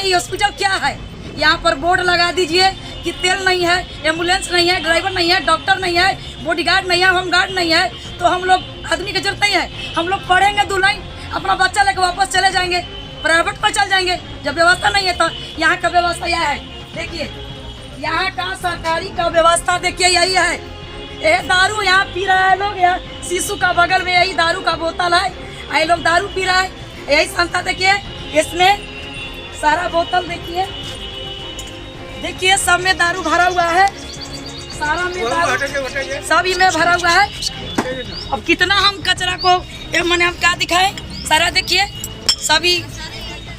सुनिए हॉस्पिटल क्या है। यहाँ पर बोर्ड लगा दीजिए कि तेल नहीं है, एम्बुलेंस नहीं है, ड्राइवर नहीं है, डॉक्टर नहीं है, बॉडीगार्ड नहीं है, होमगार्ड नहीं है, तो हम लोग आदमी की जरूरत नहीं है। हम लोग पढ़ेंगे 2 लाइन, अपना बच्चा लेकर वापस चले जाएंगे, प्राइवेट पर चल जाएंगे। जब व्यवस्था नहीं है तो यहाँ का व्यवस्था यह है। देखिए यहाँ का सरकारी का व्यवस्था देखिए यही है। ये दारू यहाँ पी रहा है लोग, यहाँ शीशु का बगल में यही दारू का बोतल है, ये लोग दारू पी रहा है। यही संस्था देखिए, इसमें सारा बोतल देखिए, देखिए सब में दारू भरा हुआ है, सारा में दारू सभी में भरा हुआ है। अब कितना हम कचरा को मैंने हम क्या दिखाएं, सारा देखिए सभी।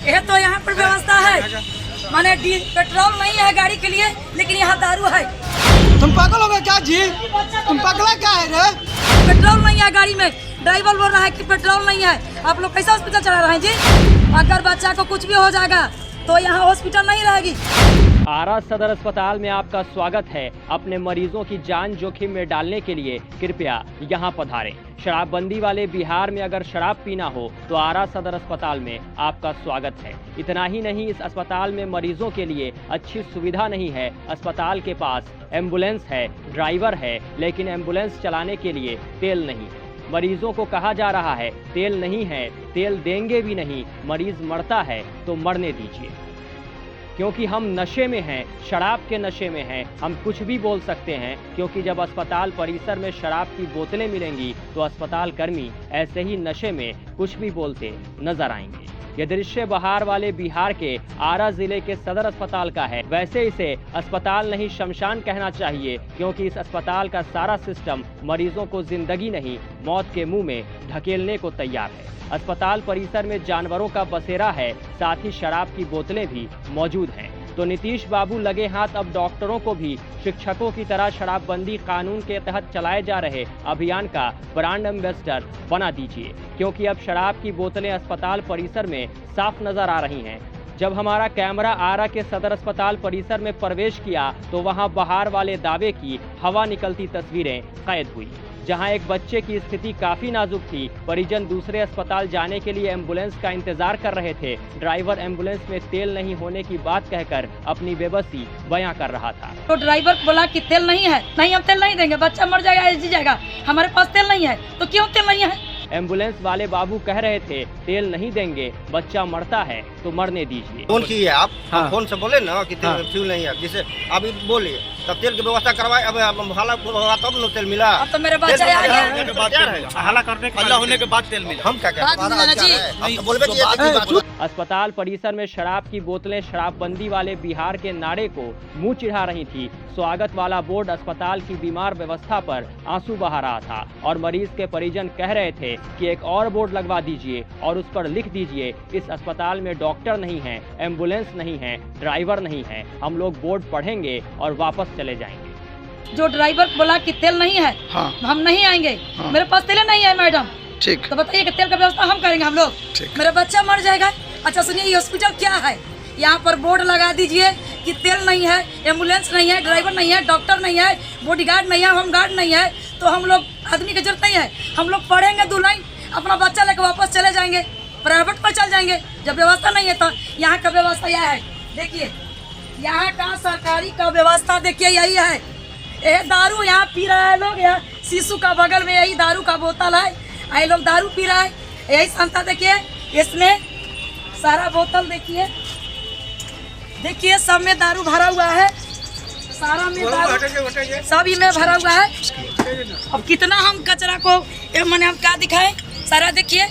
यह तो यहाँ पर व्यवस्था है, माने पेट्रोल नहीं है गाड़ी के लिए, लेकिन यहाँ दारू है। तुम पागल हो गए क्या जी? तुम पगला क्या है रे? पेट्रोल नहीं है गाड़ी में, ड्राइवर बोल रहा है कि पेट्रोल नहीं है। आप लोग कैसा हॉस्पिटल चला रहे हैं जी? अगर बच्चा को कुछ भी हो जाएगा तो यहाँ हॉस्पिटल नहीं रहेगी। आरा सदर अस्पताल में आपका स्वागत है। अपने मरीजों की जान जोखिम में डालने के लिए कृपया यहाँ पधारें। शराबबंदी वाले बिहार में अगर शराब पीना हो तो आरा सदर अस्पताल में आपका स्वागत है। इतना ही नहीं, इस अस्पताल में मरीजों के लिए अच्छी सुविधा नहीं है। अस्पताल के पास एम्बुलेंस है, ड्राइवर है, लेकिन एम्बुलेंस चलाने के लिए तेल नहीं। मरीजों को कहा जा रहा है तेल नहीं है, तेल देंगे भी नहीं। मरीज मरता है तो मरने दीजिए, क्योंकि हम नशे में हैं, शराब के नशे में हैं। हम कुछ भी बोल सकते हैं, क्योंकि जब अस्पताल परिसर में शराब की बोतलें मिलेंगी तो अस्पताल कर्मी ऐसे ही नशे में कुछ भी बोलते नजर आएंगे। यह दृश्य बहार वाले बिहार के आरा जिले के सदर अस्पताल का है। वैसे इसे अस्पताल नहीं शमशान कहना चाहिए, क्योंकि इस अस्पताल का सारा सिस्टम मरीजों को जिंदगी नहीं मौत के मुंह में ढकेलने को तैयार है। अस्पताल परिसर में जानवरों का बसेरा है, साथ ही शराब की बोतलें भी मौजूद हैं। तो नीतीश बाबू लगे हाथ अब डॉक्टरों को भी शिक्षकों की तरह शराबबंदी कानून के तहत चलाए जा रहे अभियान का ब्रांड एम्बेसडर बना दीजिए, क्योंकि अब शराब की बोतलें अस्पताल परिसर में साफ नजर आ रही हैं। जब हमारा कैमरा आरा के सदर अस्पताल परिसर में प्रवेश किया तो वहां बहार वाले दावे की हवा निकलती तस्वीरें कैद हुई, जहां एक बच्चे की स्थिति काफी नाजुक थी। परिजन दूसरे अस्पताल जाने के लिए एम्बुलेंस का इंतजार कर रहे थे। ड्राइवर एम्बुलेंस में तेल नहीं होने की बात कहकर अपनी बेबसी बयां कर रहा था। तो ड्राइवर बोला कि तेल नहीं है, नहीं हम तेल नहीं देंगे, बच्चा मर जाएगा, ऐसी जाएगा, हमारे पास तेल नहीं है। तो क्यों तेल नहीं है? एम्बुलेंस वाले बाबू कह रहे थे तेल नहीं देंगे, बच्चा मरता है तो मरने दीजिए। फोन किए आप? हाँ। फोन से बोले ना कि तेल फ्यूल नहीं है, जिसे अभी बोलिए तब तेल की व्यवस्था करवाए। अब हाला हुआ तब न तेल मिला। अब तो मेरे बच्चा आ गया, हाला करने के बाद तेल मिला। हम क्या अस्पताल परिसर में शराब की बोतलें शराबबंदी वाले बिहार के नारे को मुंह चिढ़ा रही थी। स्वागत वाला बोर्ड अस्पताल की बीमार व्यवस्था पर आंसू बहा रहा था और मरीज के परिजन कह रहे थे कि एक और बोर्ड लगवा दीजिए और उस पर लिख दीजिए इस अस्पताल में डॉक्टर नहीं है, एम्बुलेंस नहीं है, ड्राइवर नहीं है। हम लोग बोर्ड पढ़ेंगे और वापस चले जाएंगे। जो ड्राइवर बोला कि तेल नहीं है, हाँ। हम नहीं आएंगे, मेरे पास तेल नहीं है मैडम। ठीक, तो बताइए कि तेल का व्यवस्था हम करेंगे हम लोग, मेरा बच्चा मर जाएगा। अच्छा सुनिए ये हॉस्पिटल क्या है। यहाँ पर बोर्ड लगा दीजिए कि तेल नहीं है, एम्बुलेंस नहीं है, ड्राइवर नहीं है, डॉक्टर नहीं है, बॉडीगार्ड नहीं है, होमगार्ड नहीं है, तो हम लोग आदमी की जरूरत नहीं है। हम लोग पढ़ेंगे 2 लाइन, अपना बच्चा लेकर वापस चले जाएंगे, प्राइवेट पर चल जाएंगे। जब व्यवस्था नहीं है तो यहाँ का व्यवस्था यह है। देखिए यहाँ का सरकारी का व्यवस्था देखिए यही है। ये दारू यहाँ पी रहा है लोग, यहाँ शीशु का बगल में यही दारू का बोतल है, ये लोग दारू पी रहा है। यही संस्था देखिए, इसमें सारा बोतल देखिए, देखिए सब में दारू भरा हुआ है, सारा में दारू सभी में भरा हुआ है। अब कितना हम कचरा को मैंने हम क्या दिखाएं, सारा देखिए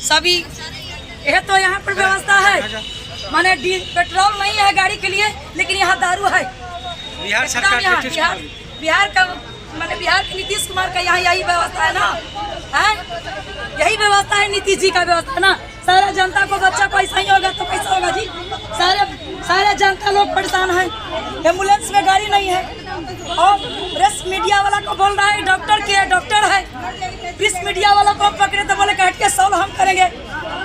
सभी। यह तो यहाँ पर व्यवस्था है, माने पेट्रोल नहीं है गाड़ी के लिए, लेकिन यहाँ दारू है। बिहार सरकार बिहार का माने बिहार के नीतीश कुमार का यहाँ यही व्यवस्था है ना, है यही व्यवस्था है, नीतीश जी का व्यवस्था है ना। सारा जनता को बच्चा को ऐसा ही होगा तो कैसा होगा जी? सारे जनता लोग परेशान है, एम्बुलेंस में गाड़ी नहीं है, और प्रेस मीडिया वाला को बोल रहा है डॉक्टर की है, डॉक्टर है। प्रेस मीडिया वाला को पकड़े तो बोले हट के सॉल्व हम करेंगे।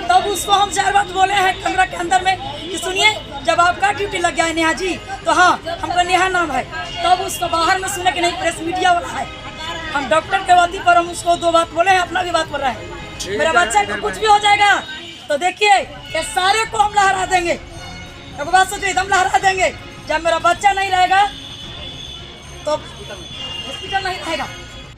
तब उसको हम 4 बात बोले हैं कमरा के अंदर में कि सुनिए जब आपका ड्यूटी लग गया है नेहा जी, तो हाँ हमका नेहा नाम है। तब उसको बाहर में सुने कि नहीं प्रेस मीडिया वाला है। हम डॉक्टर के वादी पर हम उसको 2 बात बोले हैं, अपना भी बात बोल रहे हैं। मेरा बच्चा को कुछ भी हो जाएगा तो देखिए ये सारे को हम लहरा देंगे। एक बात सोचो, एकदम लहरा देंगे। जब मेरा बच्चा नहीं रहेगा तो हॉस्पिटल नहीं रहेगा।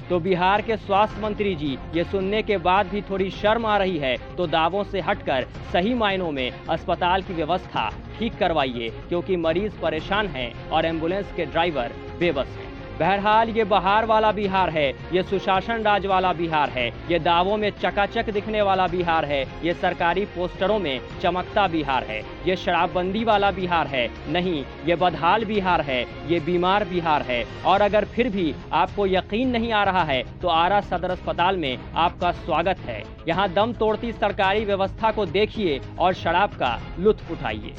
तो बिहार के स्वास्थ्य मंत्री जी ये सुनने के बाद भी थोड़ी शर्म आ रही है तो दावों से हटकर सही मायनों में अस्पताल की व्यवस्था ठीक करवाइए, क्योंकि मरीज परेशान हैं और एम्बुलेंस के ड्राइवर बेबस हैं। बहरहाल ये बहार वाला बिहार है, ये सुशासन राज वाला बिहार है, ये दावों में चकाचक दिखने वाला बिहार है, ये सरकारी पोस्टरों में चमकता बिहार है, ये शराबबंदी वाला बिहार है। नहीं, ये बदहाल बिहार है, ये बीमार बिहार है। और अगर फिर भी आपको यकीन नहीं आ रहा है तो आरा सदर अस्पताल में आपका स्वागत है। यहाँ दम तोड़ती सरकारी व्यवस्था को देखिए और शराब का लुत्फ उठाइए।